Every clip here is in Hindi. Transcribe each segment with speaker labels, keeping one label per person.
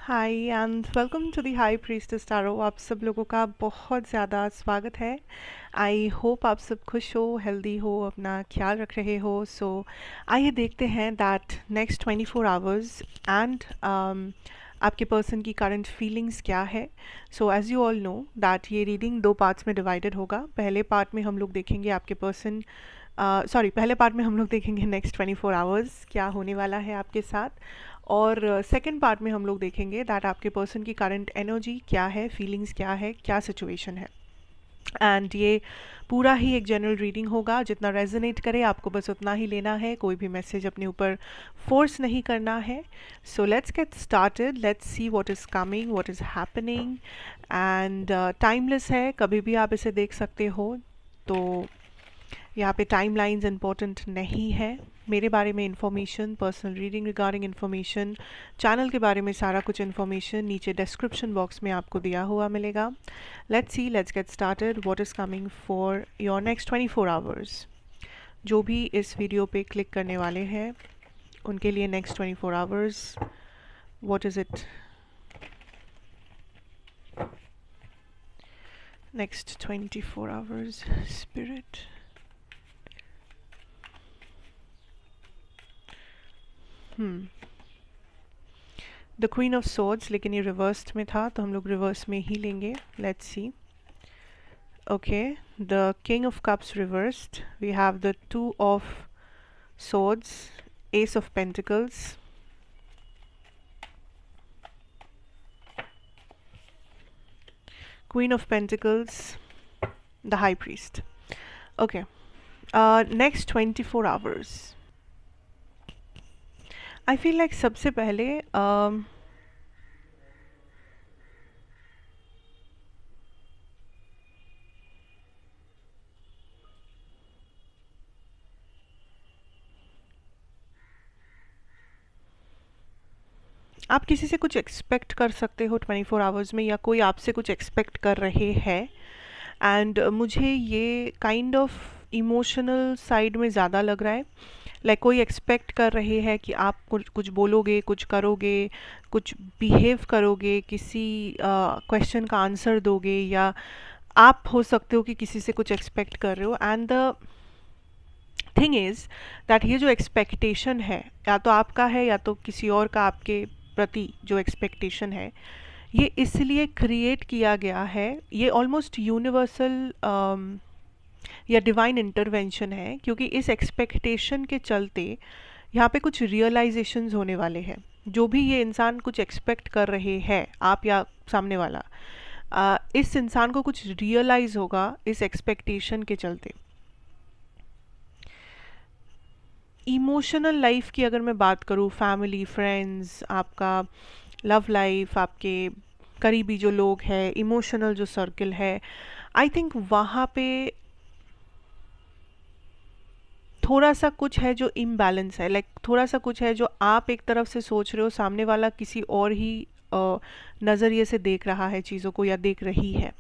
Speaker 1: Hi and welcome to the high priestess tarot. आप सब लोगों का बहुत ज़्यादा स्वागत है। आई होप आप सब खुश हो, हेल्दी हो, अपना ख्याल रख रहे हो। सो आइए देखते हैं दैट नेक्स्ट 24 आवर्स एंड आपके पर्सन की करंट फीलिंग्स क्या है। So as you all know that ये रीडिंग दो पार्ट्स में डिवाइडेड होगा। पहले पार्ट में हम लोग देखेंगे आपके पर्सन पहले पार्ट में हम लोग देखेंगे नेक्स्ट 24 आवर्स क्या होने वाला है आपके साथ, और सेकंड पार्ट में हम लोग देखेंगे दैट आपके पर्सन की करंट एनर्जी क्या है, फीलिंग्स क्या है, क्या सिचुएशन है। एंड ये पूरा ही एक जनरल रीडिंग होगा, जितना रेजोनेट करे आपको बस उतना ही लेना है, कोई भी मैसेज अपने ऊपर फोर्स नहीं करना है। So let's get started, let's see what is coming, what is happening. And timeless है, कभी भी आप इसे देख सकते हो। तो यहाँ पे टाइम लाइन्स इम्पोर्टेंट नहीं है। मेरे बारे में information, personal reading regarding information, channel के बारे में सारा कुछ इन्फॉर्मेशन नीचे डिस्क्रिप्शन बॉक्स में आपको दिया हुआ मिलेगा। Let's see, let's get started. What is coming for your next 24 hours. जो भी इस वीडियो पे क्लिक करने वाले हैं उनके लिए next 24 hours, what is it? Next 24 hours spirit. The queen of swords, लेकिन ये रिवर्स्ड में था तो हम लोग रिवर्स में ही लेंगे। Let's see. Okay, the king of cups reversed, we have the two of swords, ace of pentacles, queen of pentacles, the high priest. Okay, next 24 hours. I feel like सबसे पहले आप किसी से कुछ एक्सपेक्ट कर सकते हो 24 आवर्स में, या कोई आपसे कुछ एक्सपेक्ट कर रहे हैं। एंड मुझे ये काइंड ऑफ इमोशनल साइड में ज़्यादा लग रहा है। लाइक कोई एक्सपेक्ट कर रहे हैं कि आप कुछ कुछ बोलोगे, कुछ करोगे, कुछ बिहेव करोगे, किसी क्वेश्चन का आंसर दोगे, या आप हो सकते हो कि किसी से कुछ एक्सपेक्ट कर रहे हो। And the thing is that ये जो एक्सपेक्टेशन है, या तो आपका है या तो किसी और का आपके प्रति जो एक्सपेक्टेशन है, ये इसलिए क्रिएट किया गया है। ये ऑलमोस्ट यूनिवर्सल या डिवाइन इंटरवेंशन है, क्योंकि इस एक्सपेक्टेशन के चलते यहाँ पे कुछ रियलाइजेशंस होने वाले हैं। जो भी ये इंसान कुछ एक्सपेक्ट कर रहे हैं, आप या सामने वाला, इस इंसान को कुछ रियलाइज होगा इस एक्सपेक्टेशन के चलते। इमोशनल लाइफ की अगर मैं बात करूँ, फैमिली, फ्रेंड्स, आपका लव लाइफ, आपके करीबी जो लोग हैं, इमोशनल जो सर्कल है, आई थिंक वहाँ पे थोड़ा सा कुछ है जो इम्बैलेंस है। लाइक थोड़ा सा कुछ है जो आप एक तरफ से सोच रहे हो, सामने वाला किसी और ही नज़रिए से देख रहा है चीज़ों को, या देख रही है।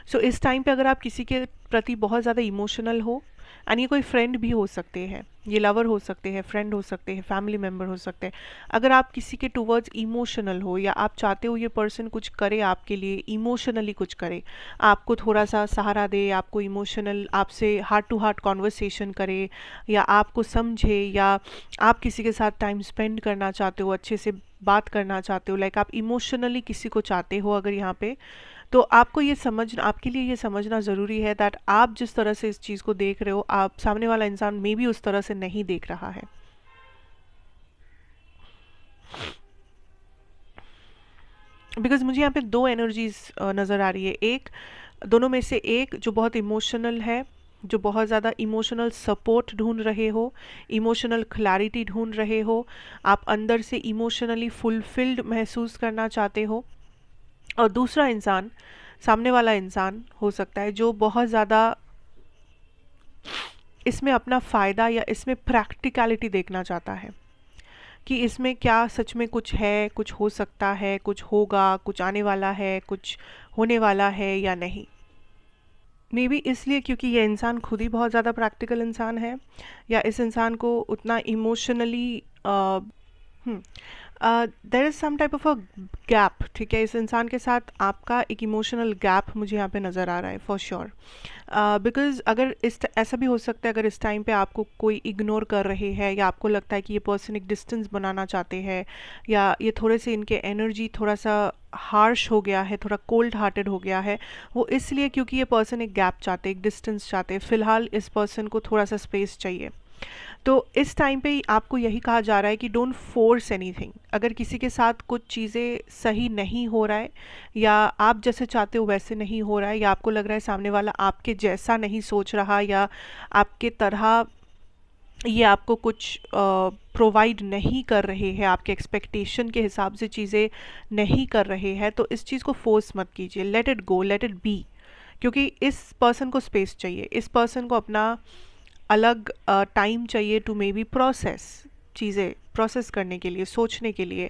Speaker 1: सो इस टाइम पे अगर आप किसी के प्रति बहुत ज़्यादा इमोशनल हो, एंड ये कोई फ्रेंड भी हो सकते हैं, ये लवर हो सकते हैं, फ्रेंड हो सकते हैं, फैमिली मेम्बर हो सकते हैं। अगर आप किसी के टूवर्ड्स इमोशनल हो, या आप चाहते हो ये पर्सन कुछ करे आपके लिए, इमोशनली कुछ करे, आपको थोड़ा सा सहारा दे, आपको इमोशनल, आपसे हार्ट टू हार्ट कॉन्वर्सेशन करे, या आपको समझे, या आप किसी के साथ टाइम स्पेंड करना चाहते हो, अच्छे से बात करना चाहते हो, लाइक आप इमोशनली किसी को चाहते हो अगर यहाँ पे, तो आपको ये समझना, आपके लिए ये समझना ज़रूरी है दैट आप जिस तरह से इस चीज़ को देख रहे हो, आप सामने वाला इंसान मे भी उस तरह से नहीं देख रहा है। बिकॉज मुझे यहाँ पे दो एनर्जीज नज़र आ रही है। एक, दोनों में से एक जो बहुत इमोशनल है, जो बहुत ज़्यादा इमोशनल सपोर्ट ढूंढ रहे हो, इमोशनल क्लैरिटी ढूंढ रहे हो, आप अंदर से इमोशनली फुलफिल्ड महसूस करना चाहते हो। और दूसरा इंसान, सामने वाला इंसान हो सकता है जो बहुत ज़्यादा इसमें अपना फ़ायदा या इसमें प्रैक्टिकलिटी देखना चाहता है कि इसमें क्या सच में कुछ है, कुछ हो सकता है, कुछ होगा, कुछ आने वाला है, कुछ होने वाला है या नहीं। मे बी इसलिए क्योंकि ये इंसान खुद ही बहुत ज़्यादा प्रैक्टिकल इंसान है, या इस इंसान को उतना emotionally there is some type of a gap, ठीक है, इस इंसान के साथ आपका एक इमोशनल गैप मुझे यहाँ पे नज़र आ रहा है फॉर श्योर। बिकॉज़ अगर ऐसा भी हो सकता है, अगर इस टाइम पे आपको कोई इग्नोर कर रहे हैं या आपको लगता है कि ये पर्सन एक डिस्टेंस बनाना चाहते हैं, या ये थोड़े से इनके एनर्जी थोड़ा सा हार्श हो गया है, थोड़ा कोल्ड हार्टेड हो गया है, वो इसलिए क्योंकि ये पर्सन एक गैप चाहते, एक डिस्टेंस चाहते, फ़िलहाल इस पर्सन को थोड़ा सा स्पेस चाहिए। तो इस टाइम पे आपको यही कहा जा रहा है कि डोंट फोर्स एनीथिंग। अगर किसी के साथ कुछ चीज़ें सही नहीं हो रहा है, या आप जैसे चाहते हो वैसे नहीं हो रहा है, या आपको लग रहा है सामने वाला आपके जैसा नहीं सोच रहा, या आपके तरह ये आपको कुछ प्रोवाइड नहीं कर रहे हैं, आपके एक्सपेक्टेशन के हिसाब से चीज़ें नहीं कर रहे हैं, तो इस चीज़ को फोर्स मत कीजिए। Late it go, let it be. क्योंकि इस पर्सन को स्पेस चाहिए, इस पर्सन को अपना अलग टाइम चाहिए टू मे बी प्रोसेस, चीज़ें प्रोसेस करने के लिए, सोचने के लिए।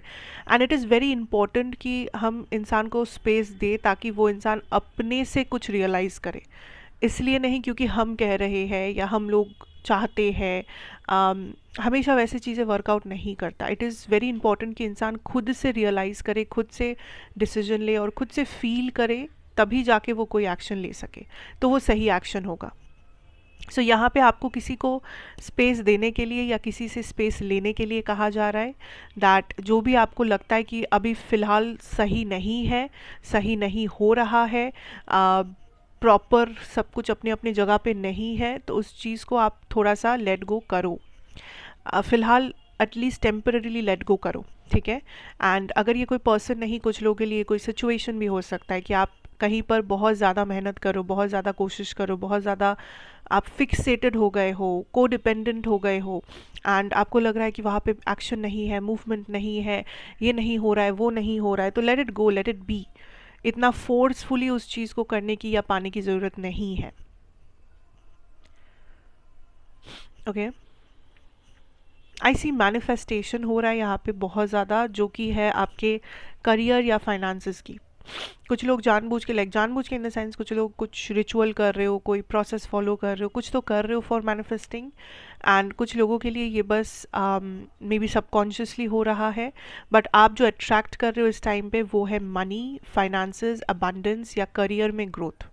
Speaker 1: And it is very important कि हम इंसान को स्पेस दे ताकि वो इंसान अपने से कुछ रियलाइज़ करे, इसलिए नहीं क्योंकि हम कह रहे हैं या हम लोग चाहते हैं। हमेशा वैसे चीज़ें वर्कआउट नहीं करता। इट इज़ वेरी इंपॉर्टेंट कि इंसान खुद से रियलाइज़ करे, खुद से डिसीजन ले और खुद से फील करे, तभी जाके वो कोई एक्शन ले सके, तो वो सही एक्शन होगा। सो यहाँ पे आपको किसी को स्पेस देने के लिए या किसी से स्पेस लेने के लिए कहा जा रहा है दैट जो भी आपको लगता है कि अभी फ़िलहाल सही नहीं है, सही नहीं हो रहा है, प्रॉपर सब कुछ अपने अपने जगह पे नहीं है, तो उस चीज़ को आप थोड़ा सा लेट गो करो। फ़िलहाल एटलीस्ट टेम्पररीली लेट गो करो, ठीक है। एंड अगर ये कोई पर्सन नहीं, कुछ लोगों के लिए कोई सिचुएशन भी हो सकता है कि आप कहीं पर बहुत ज़्यादा मेहनत करो, बहुत ज़्यादा कोशिश करो, बहुत ज़्यादा आप फिक्सेटेड हो गए हो, को डिपेंडेंट हो गए हो, एंड आपको लग रहा है कि वहाँ पे एक्शन नहीं है, मूवमेंट नहीं है, ये नहीं हो रहा है, वो नहीं हो रहा है, तो late it go, let it be. इतना फोर्सफुली उस चीज़ को करने की या पाने की ज़रूरत नहीं है। ओके, आई सी मैनिफेस्टेशन हो रहा है यहाँ पे बहुत ज़्यादा, जो कि है आपके करियर या फाइनेंसेस की। कुछ लोग जानबूझ के, लाइक जानबूझ के इन द सेंस, कुछ लोग कुछ रिचुअल कर रहे हो, कोई प्रोसेस फॉलो कर रहे हो, कुछ तो कर रहे हो फॉर मैनिफेस्टिंग। एंड कुछ लोगों के लिए ये बस मे बी सबकॉन्शियसली हो रहा है, बट आप जो अट्रैक्ट कर रहे हो इस टाइम पे वो है मनी, फाइनेंसेस, अबंडेंस या करियर में ग्रोथ।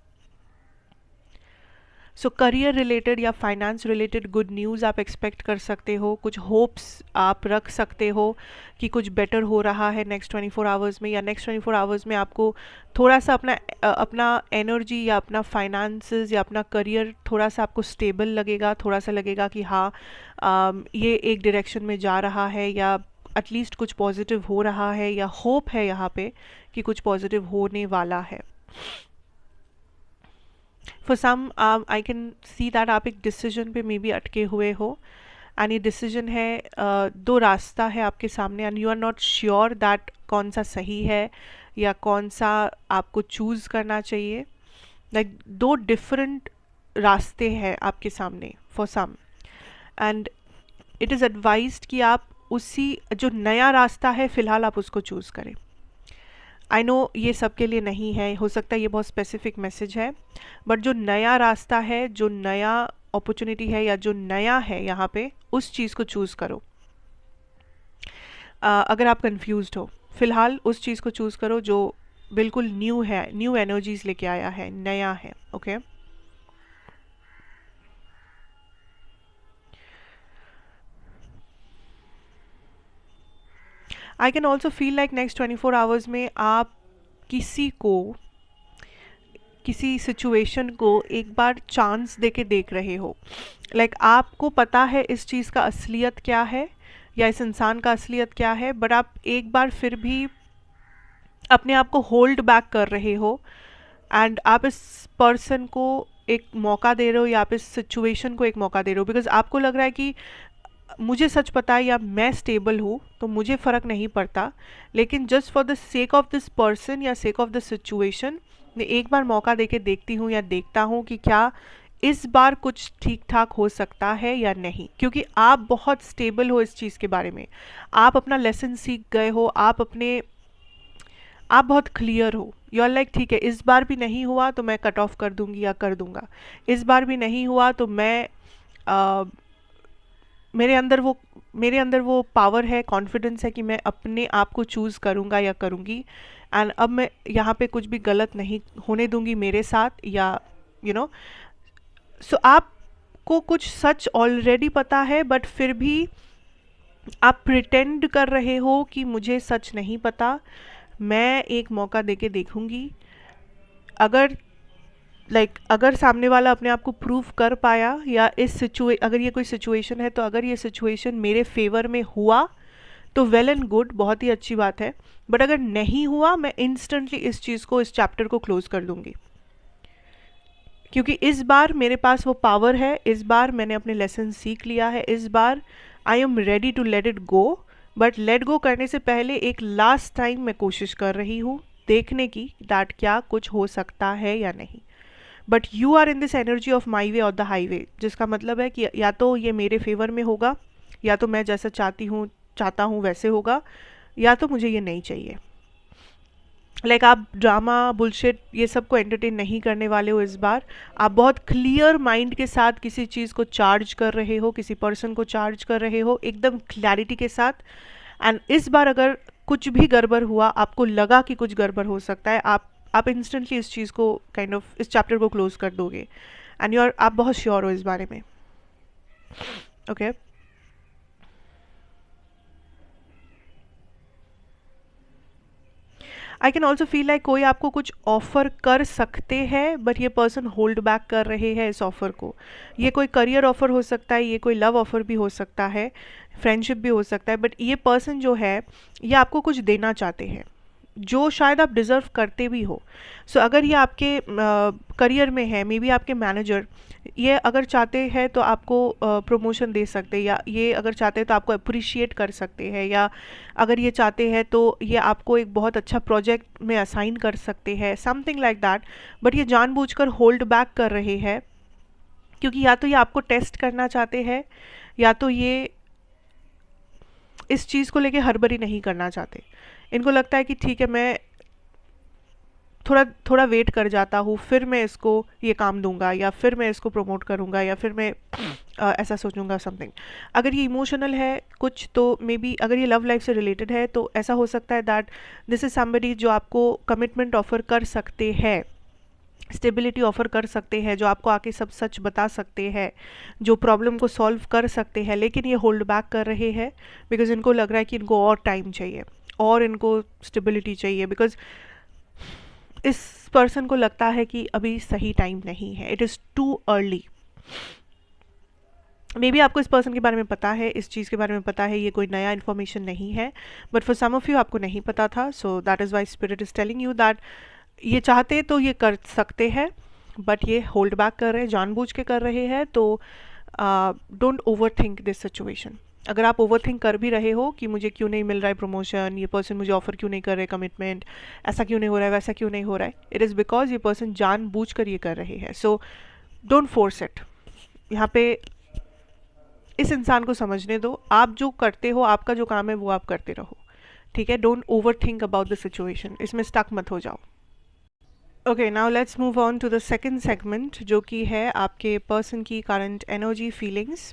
Speaker 1: सो करियर रिलेटेड या फाइनेंस रिलेटेड गुड न्यूज़ आप एक्सपेक्ट कर सकते हो, कुछ होप्स आप रख सकते हो कि कुछ बेटर हो रहा है नेक्स्ट 24 आवर्स में, या नेक्स्ट 24 आवर्स में आपको थोड़ा सा अपना एनर्जी या अपना फाइनेंसेस या अपना करियर थोड़ा सा आपको स्टेबल लगेगा, थोड़ा सा लगेगा कि हाँ ये एक डायरेक्शन में जा रहा है, या एटलीस्ट कुछ पॉजिटिव हो रहा है, या होप है यहाँ पे कि कुछ पॉजिटिव होने वाला है। For some I can see that आप एक डिसीजन पे मे बी अटके हुए हो, एंड ये डिसीजन है दो रास्ता है आपके सामने, and you are not sure that कौन सा सही है या कौन सा आपको चूज़ करना चाहिए। लाइक दो डिफरेंट रास्ते हैं आपके सामने for some, and it is advised कि आप उसी जो नया रास्ता है फ़िलहाल आप उसको चूज़ करें। आई नो ये सबके लिए नहीं है, हो सकता है ये बहुत स्पेसिफिक मैसेज है, बट जो नया रास्ता है, जो नया अपॉर्चुनिटी है, या जो नया है यहाँ पे, उस चीज़ को चूज़ करो। अगर आप कंफ्यूज्ड हो, फिलहाल उस चीज़ को चूज़ करो जो बिल्कुल न्यू है, न्यू एनर्जीज लेके आया है, नया है। Okay, I can also feel like next 24 hours में आप किसी को, किसी सिचुएशन को एक बार चांस देके देख रहे हो। लाइक आपको पता है इस चीज़ का असलियत क्या है या इस इंसान का असलियत क्या है, बट आप एक बार फिर भी अपने आप को होल्ड बैक कर रहे हो, एंड आप इस पर्सन को एक मौका दे रहे हो, या आप इस सिचुएशन को एक मौका दे रहे हो, बिकॉज आपको लग रहा है कि मुझे सच पता है या मैं स्टेबल हूँ तो मुझे फ़र्क नहीं पड़ता, लेकिन just for the sake of this person या सेक ऑफ द सिचुएशन मैं एक बार मौका देके देखती हूँ या देखता हूँ कि क्या इस बार कुछ ठीक ठाक हो सकता है या नहीं। क्योंकि आप बहुत स्टेबल हो इस चीज़ के बारे में, आप अपना लेसन सीख गए हो, आप बहुत क्लियर हो। यू आर लाइक ठीक है, इस बार भी नहीं हुआ तो मैं कट ऑफ कर दूंगी या कर दूंगा, इस बार भी नहीं हुआ तो मेरे अंदर वो पावर है, कॉन्फिडेंस है कि मैं अपने आप को चूज़ करूँगा या करूँगी। एंड अब मैं यहाँ पे कुछ भी गलत नहीं होने दूंगी मेरे साथ, या यू नो। सो आपको कुछ सच ऑलरेडी पता है, बट फिर भी आप प्रिटेंड कर रहे हो कि मुझे सच नहीं पता, मैं एक मौका देके देखूंगी। अगर अगर सामने वाला अपने आप को प्रूव कर पाया, या अगर ये कोई सिचुएशन है, तो अगर ये सिचुएशन मेरे फेवर में हुआ तो वेल एंड गुड, बहुत ही अच्छी बात है। बट अगर नहीं हुआ, मैं इंस्टेंटली इस चीज़ को, इस चैप्टर को क्लोज कर दूंगी, क्योंकि इस बार मेरे पास वो पावर है, इस बार मैंने अपने लेसन सीख लिया है, इस बार I am ready to let it go. But let go करने से पहले एक लास्ट टाइम मैं कोशिश कर रही हूँ देखने की दैट क्या कुछ हो सकता है या नहीं। But you are in this energy of my way और द हाईवे, जिसका मतलब है कि या तो ये मेरे फेवर में होगा, या तो मैं जैसा चाहता हूँ वैसे होगा, या तो मुझे ये नहीं चाहिए। आप ड्रामा बुलशिट ये सब को एंटरटेन नहीं करने वाले हो इस बार। आप बहुत क्लियर माइंड के साथ किसी चीज़ को चार्ज कर रहे हो, किसी पर्सन को चार्ज कर रहे हो एकदम क्लैरिटी के साथ। एंड इस बार अगर कुछ भी गड़बड़ हुआ, आपको लगा कि कुछ गड़बड़ हो सकता है, आप इंस्टेंटली इस चीज़ को इस चैप्टर को क्लोज कर दोगे। एंड आप बहुत श्योर हो इस बारे में। Okay I can also feel like कोई आपको कुछ ऑफर कर सकते हैं, बट ये पर्सन होल्ड बैक कर रहे हैं इस ऑफर को। ये कोई करियर ऑफर हो सकता है, ये कोई लव ऑफर भी हो सकता है, फ्रेंडशिप भी हो सकता है। बट ये पर्सन जो है, ये आपको कुछ देना चाहते हैं जो शायद आप डिज़र्व करते भी हो। सो अगर ये आपके करियर में है, मे बी आपके मैनेजर ये अगर चाहते हैं तो आपको प्रमोशन दे सकते हैं, या ये अगर चाहते हैं तो आपको अप्रिशिएट कर सकते हैं, या अगर ये चाहते हैं तो ये आपको एक बहुत अच्छा प्रोजेक्ट में असाइन कर सकते हैं, समथिंग लाइक दैट। बट ये जानबूझकर होल्ड बैक कर रहे हैं, क्योंकि या तो ये आपको टेस्ट करना चाहते हैं, या तो ये इस चीज़ को लेके हड़बड़ी नहीं करना चाहते। इनको लगता है कि ठीक है, मैं थोड़ा थोड़ा वेट कर जाता हूँ, फिर मैं इसको ये काम दूंगा, या फिर मैं इसको प्रमोट करूँगा, या फिर मैं ऐसा सोचूंगा समथिंग। अगर ये इमोशनल है कुछ, तो मे बी अगर ये लव लाइफ से रिलेटेड है, तो ऐसा हो सकता है दैट दिस इज़ समबडी जो आपको कमिटमेंट ऑफर कर सकते हैं, स्टेबिलिटी ऑफर कर सकते हैं, जो आपको आके सब सच बता सकते हैं, जो प्रॉब्लम को सॉल्व कर सकते हैं। लेकिन ये होल्ड बैक कर रहे हैं बिकॉज इनको लग रहा है कि इनको और टाइम चाहिए, और इनको स्टेबिलिटी चाहिए, बिकॉज इस पर्सन को लगता है कि अभी सही टाइम नहीं है, it is too early. May be आपको इस पर्सन के बारे में पता है, इस चीज़ के बारे में पता है, ये कोई नया इन्फॉर्मेशन नहीं है, but for some of you आपको नहीं पता था। So that is why spirit is telling you that ये चाहते तो ये कर सकते हैं, बट ये होल्ड बैक कर रहे हैं, जानबूझ के कर रहे हैं। तो don't over think this situation. अगर आप ओवर थिंक कर भी रहे हो कि मुझे क्यों नहीं मिल रहा है प्रमोशन, ये पर्सन मुझे ऑफर क्यों नहीं कर रहे कमिटमेंट, ऐसा क्यों नहीं हो रहा है, वैसा क्यों नहीं हो रहा है, इट इज़ बिकॉज ये पर्सन जानबूझ कर ये कर रहे हैं। So don't force it. यहाँ पे इस इंसान को समझने दो, आप जो करते हो, आपका जो काम है वो आप करते रहो, ठीक है। Don't over think about the situation, इसमें स्टक मत हो जाओ। Okay, now let's move on to the second segment, जो कि है आपके पर्सन की करंट एनर्जी फीलिंग्स।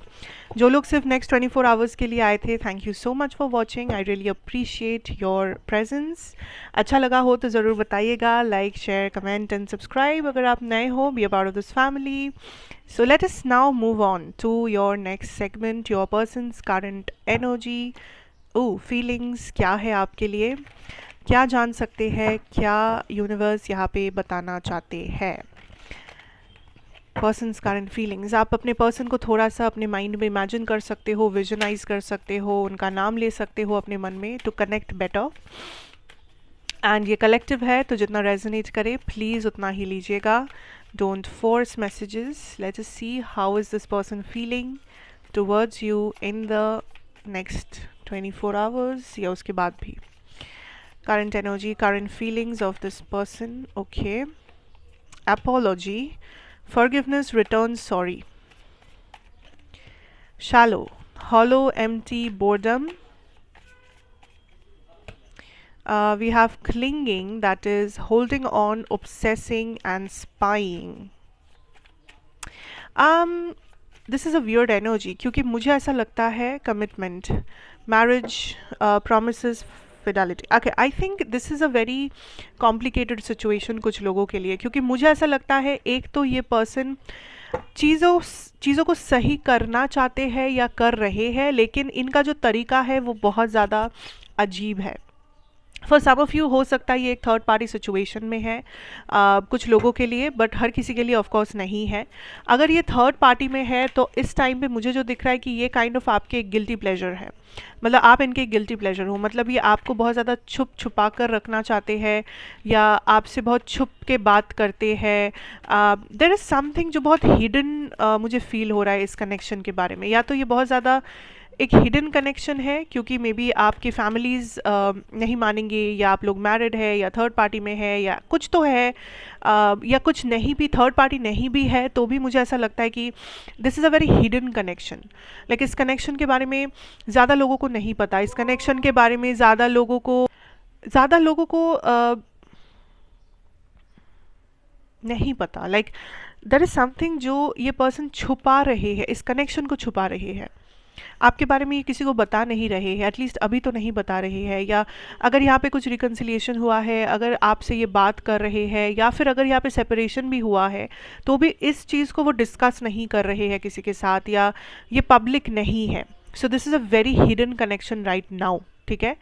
Speaker 1: जो लोग सिर्फ नेक्स्ट 24 आवर्स के लिए आए थे, thank you so much for watching, I really appreciate your presence. अच्छा लगा हो तो ज़रूर बताइएगा, like share comment and subscribe. अगर आप नए हो, be a part of this family. So let us now move on to your next segment, your person's current energy. Feelings क्या है आपके लिए, क्या जान सकते हैं, क्या यूनिवर्स यहाँ पे बताना चाहते हैं। पर्सन्स करंट फीलिंग्स, आप अपने पर्सन को थोड़ा सा अपने माइंड में इमेजिन कर सकते हो, विजुअलाइज कर सकते हो, उनका नाम ले सकते हो अपने मन में टू कनेक्ट बेटर। एंड ये कलेक्टिव है, तो जितना रेजोनेट करे प्लीज़ उतना ही लीजिएगा, don't force messages. Let's us see how is this person feeling towards you in the next 24 hours, या उसके बाद भी। Current energy, current feelings of this person. Okay. Apology, forgiveness, return, sorry. Shallow, hollow, empty, boredom. We have clinging, that is holding on, obsessing and spying. This is a weird energy, क्योंकि मुझे ऐसा लगता है commitment, marriage, promises, Fidelity. Okay, I think this is a very complicated situation कुछ लोगों के लिए, क्योंकि मुझे ऐसा लगता है एक तो ये पर्सन चीज़ों चीज़ों को सही करना चाहते हैं या कर रहे हैं, लेकिन इनका जो तरीका है वो बहुत ज़्यादा अजीब है। फॉर सम ऑफ यू हो सकता है ये एक थर्ड पार्टी सिचुएशन में है, कुछ लोगों के लिए, बट हर किसी के लिए ऑफ कोर्स नहीं है। अगर ये थर्ड पार्टी में है तो इस टाइम पे मुझे जो दिख रहा है कि ये काइंड ऑफ आपके एक गिल्टी प्लेजर है, मतलब आप इनके गिल्टी प्लेजर हो, मतलब ये आपको बहुत ज़्यादा छुपा कर रखना चाहते हैं या आपसे बहुत छुप के बात करते हैं। देयर इज़ समथिंग जो बहुत हिडन मुझे फील हो रहा है इस कनेक्शन के बारे में। या तो ये बहुत ज़्यादा एक हिडन कनेक्शन है, क्योंकि मे बी आपकी फैमिलीज़ नहीं मानेंगे, या आप लोग मैरिड है या थर्ड पार्टी में है या कुछ तो है, या कुछ नहीं भी, थर्ड पार्टी नहीं भी है तो भी मुझे ऐसा लगता है कि this is a very hidden connection. Like इस कनेक्शन के बारे में ज़्यादा लोगों को नहीं पता, इस कनेक्शन के बारे में ज़्यादा लोगों को नहीं पता। लाइक देयर इज़ समथिंग जो ये पर्सन छुपा रहे हैं, इस कनेक्शन को छुपा रहे हैं, आपके बारे में ये किसी को बता नहीं रहे हैं, एटलीस्ट अभी तो नहीं बता रहे हैं। या अगर यहाँ पे कुछ रिकन्सिलिएशन हुआ है, अगर आपसे ये बात कर रहे हैं, या फिर अगर यहाँ पे सेपरेशन भी हुआ है, तो भी इस चीज़ को वो डिस्कस नहीं कर रहे हैं किसी के साथ, या ये पब्लिक नहीं है। So this is a very hidden connection right now, ठीक है।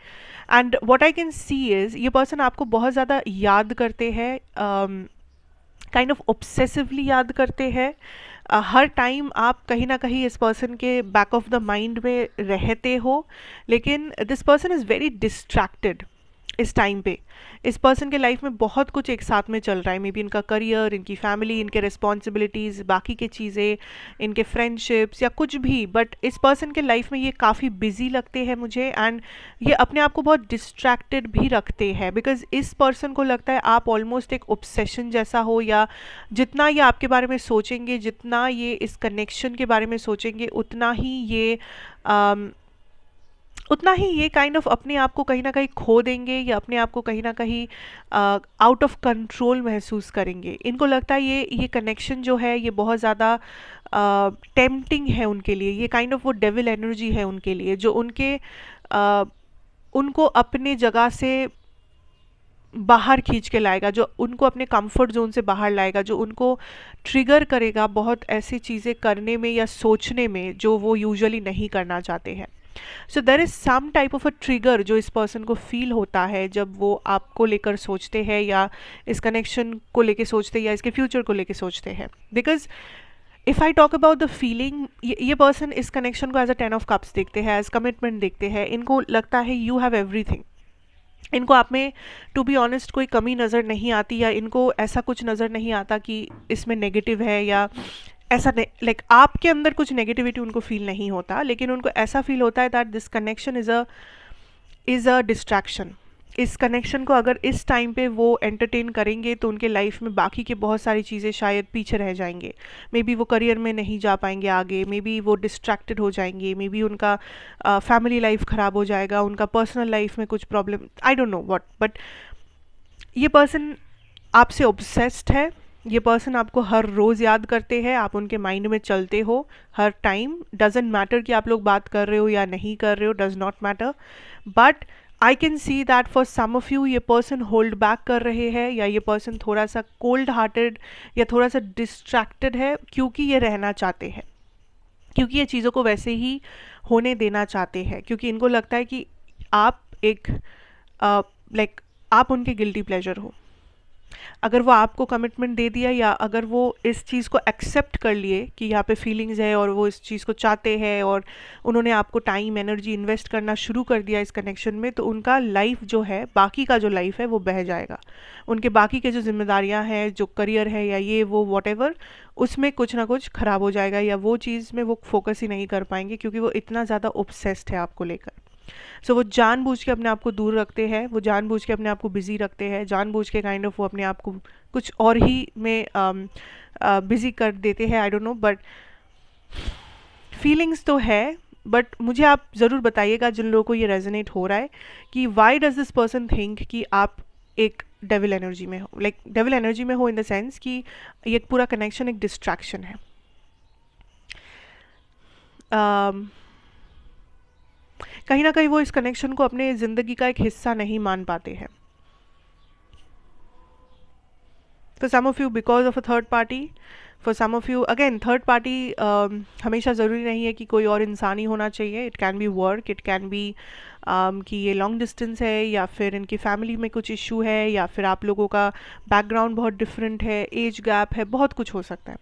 Speaker 1: And what I can C is ये पर्सन आपको बहुत ज़्यादा याद करते हैं, काइंड ऑफ ऑब्सेसिवली याद करते हैं। हर टाइम आप कहीं ना कहीं इस पर्सन के बैक ऑफ द माइंड में रहते हो, लेकिन this person is very distracted इस टाइम पे। इस पर्सन के लाइफ में बहुत कुछ एक साथ में चल रहा है, मे बी इनका करियर, इनकी फैमिली, इनके रिस्पॉन्सिबिलिटीज़, बाकी की चीज़ें, इनके फ्रेंडशिप्स या कुछ भी, बट इस पर्सन के लाइफ में ये काफ़ी बिजी लगते हैं मुझे। एंड ये अपने आप को बहुत डिस्ट्रैक्टेड भी रखते हैं, बिकॉज इस पर्सन को लगता है आप ऑलमोस्ट एक ऑब्सेशन जैसा हो, या जितना ये आपके बारे में सोचेंगे, जितना ये इस कनेक्शन के बारे में सोचेंगे, उतना ही ये काइंड ऑफ अपने आप को कहीं ना कहीं खो देंगे, या अपने आप को कहीं ना कहीं आउट ऑफ कंट्रोल महसूस करेंगे। इनको लगता है ये कनेक्शन जो है ये बहुत ज़्यादा टेम्पटिंग है उनके लिए, ये काइंड ऑफ वो डेविल एनर्जी है उनके लिए, जो उनको अपने जगह से बाहर खींच के लाएगा, जो उनको अपने कंफर्ट जोन से बाहर लाएगा, जो उनको ट्रिगर करेगा बहुत ऐसी चीज़ें करने में या सोचने में जो वो यूजुअली नहीं करना चाहते हैं। So there is some type of a trigger जो इस पर्सन को फील होता है जब वो आपको लेकर सोचते हैं, या इस कनेक्शन को लेकर सोचते हैं, या इसके फ्यूचर को लेकर सोचते हैं। Because if I talk about the feeling, ये पर्सन इस कनेक्शन को एज अ 10 ऑफ कप्स देखते हैं, एज कमिटमेंट देखते हैं। इनको लगता है यू हैव एवरीथिंग, इनको आप में टू बी ऑनेस्ट कोई कमी नज़र नहीं आती, या इनको ऐसा कुछ नज़र नहीं आता कि इसमें नेगेटिव है, या ऐसा लाइक आपके अंदर कुछ नेगेटिविटी उनको फील नहीं होता, लेकिन उनको ऐसा फील होता है that this connection is a distraction. इस कनेक्शन को अगर इस टाइम पे वो एंटरटेन करेंगे तो उनके लाइफ में बाकी के बहुत सारी चीज़ें शायद पीछे रह जाएंगे। मे बी वो करियर में नहीं जा पाएंगे आगे, मे बी वो डिस्ट्रैक्टेड हो जाएंगे, मे बी उनका फैमिली लाइफ ख़राब हो जाएगा, उनका पर्सनल लाइफ में कुछ problem, I don't know what, but ये पर्सन आपसे ऑब्सेस्ड है। ये पर्सन आपको हर रोज़ याद करते हैं, आप उनके माइंड में चलते हो हर टाइम। डजेंट मैटर कि आप लोग बात कर रहे हो या नहीं कर रहे हो, does not matter, but I can see that for some of you ये पर्सन होल्ड बैक कर रहे हैं, या ये पर्सन थोड़ा सा कोल्ड हार्टेड या थोड़ा सा डिस्ट्रैक्टेड है, क्योंकि ये रहना चाहते हैं, क्योंकि ये चीज़ों को वैसे ही होने देना चाहते हैं, क्योंकि इनको लगता है कि आप एक लाइक आप उनके गिल्टी प्लेजर हो। अगर वो आपको कमिटमेंट दे दिया, या अगर वो इस चीज़ को एक्सेप्ट कर लिए कि यहाँ पे फीलिंग्स है और वो इस चीज़ को चाहते हैं, और उन्होंने आपको टाइम एनर्जी इन्वेस्ट करना शुरू कर दिया इस कनेक्शन में, तो उनका लाइफ जो है, बाकी का जो लाइफ है वो बह जाएगा। उनके बाकी के जो जिम्मेदारियाँ हैं, जो करियर है या ये वो वॉटेवर, उसमें कुछ ना कुछ ख़राब हो जाएगा, या वो चीज़ में वो फोकस ही नहीं कर पाएंगे, क्योंकि वो इतना ज़्यादा ऑब्सेस्ड है आपको लेकर। सो वो जानबूझ के अपने आप को दूर रखते हैं, वो जानबूझ के अपने आप को बिज़ी रखते हैं, जानबूझ के काइंड ऑफ वो अपने आप को कुछ और ही में बिज़ी कर देते हैं। I don't know, but feelings तो है। बट मुझे आप ज़रूर बताइएगा जिन लोगों को ये रेजोनेट हो रहा है कि why does this person think कि आप एक डेविल एनर्जी में हो, लाइक डेविल एनर्जी में हो इन द सेंस कि ये पूरा कनेक्शन एक डिस्ट्रैक्शन है। कहीं ना कहीं वो इस कनेक्शन को अपने ज़िंदगी का एक हिस्सा नहीं मान पाते हैं। For some of you because of a third party, for some of you again third party हमेशा ज़रूरी नहीं है कि कोई और इंसान ही होना चाहिए। It can be work, it can be कि ये लॉन्ग डिस्टेंस है, या फिर इनकी फैमिली में कुछ इशू है, या फिर आप लोगों का बैकग्राउंड बहुत डिफरेंट है, एज गैप है, बहुत कुछ हो सकता है।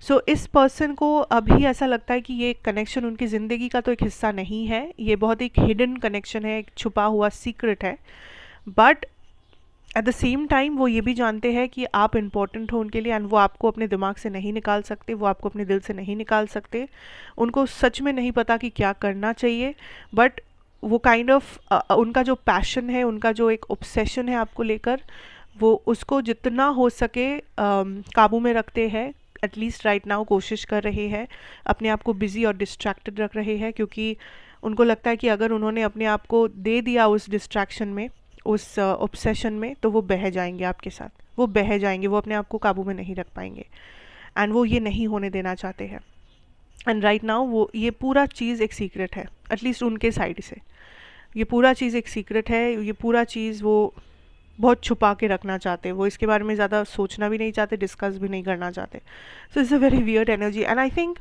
Speaker 1: सो इस पर्सन को अभी ऐसा लगता है कि ये कनेक्शन उनकी ज़िंदगी का तो एक हिस्सा नहीं है, ये बहुत एक हिडन कनेक्शन है, एक छुपा हुआ सीक्रेट है। But at the same time वो ये भी जानते हैं कि आप इम्पोर्टेंट हो उनके लिए, एंड वो आपको अपने दिमाग से नहीं निकाल सकते, वो आपको अपने दिल से नहीं निकाल सकते। उनको सच में नहीं पता कि क्या करना चाहिए, बट वो काइंड ऑफ उनका जो पैशन है, उनका जो एक ऑब्सेशन है आपको लेकर, वो उसको जितना हो सके काबू में रखते हैं। एटलीस्ट राइट नाउ कोशिश कर रहे हैं, अपने आप को बिजी और डिस्ट्रैक्टेड रख रहे हैं, क्योंकि उनको लगता है कि अगर उन्होंने अपने आप को दे दिया उस डिस्ट्रैक्शन में, उस ऑब्सेशन में, तो वो बह जाएंगे आपके साथ, वो बह जाएंगे, वो अपने आप को काबू में नहीं रख पाएंगे, एंड वो ये नहीं होने देना चाहते हैं। एंड राइट नाउ वो ये पूरा चीज़ एक सीक्रेट है, एटलीस्ट उनके साइड से ये पूरा चीज़ एक सीक्रेट है। ये पूरा चीज़ वो बहुत छुपा के रखना चाहते हैं, वो इसके बारे में ज़्यादा सोचना भी नहीं चाहते, डिस्कस भी नहीं करना चाहते। So it's a very weird energy, and I think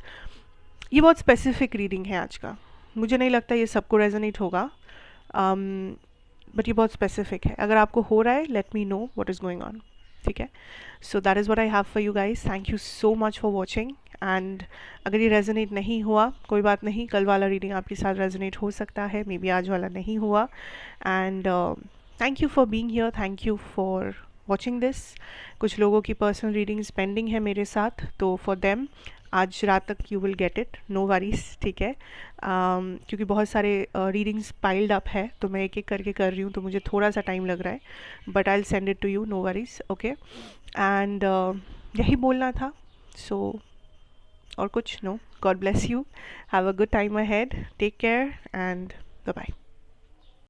Speaker 1: ये बहुत स्पेसिफिक रीडिंग है आज का। मुझे नहीं लगता ये सबको रेजोनेट होगा, बट ये बहुत स्पेसिफिक है। अगर आपको हो रहा है, let me know what is going on, ठीक है। सो that is what I have for you guys. Thank you so much for watching, and अगर ये रेजोनेट नहीं हुआ कोई बात नहीं, कल वाला रीडिंग आपके साथ रेजोनेट हो सकता है, मे बी आज वाला नहीं हुआ। And thank you for being here, thank you for watching this. कुछ लोगों की पर्सनल रीडिंग्स पेंडिंग है मेरे साथ, तो फॉर देम आज रात तक you will get it, no worries, ठीक है। क्योंकि बहुत सारे रीडिंग्स पाइल्ड अप है, तो मैं एक एक करके कर रही हूँ, तो मुझे थोड़ा सा टाइम लग रहा है, but I will send it to you, no worries, okay. And यही बोलना था, सो और कुछ no. God bless you, have a good time ahead, take care, and bye bye.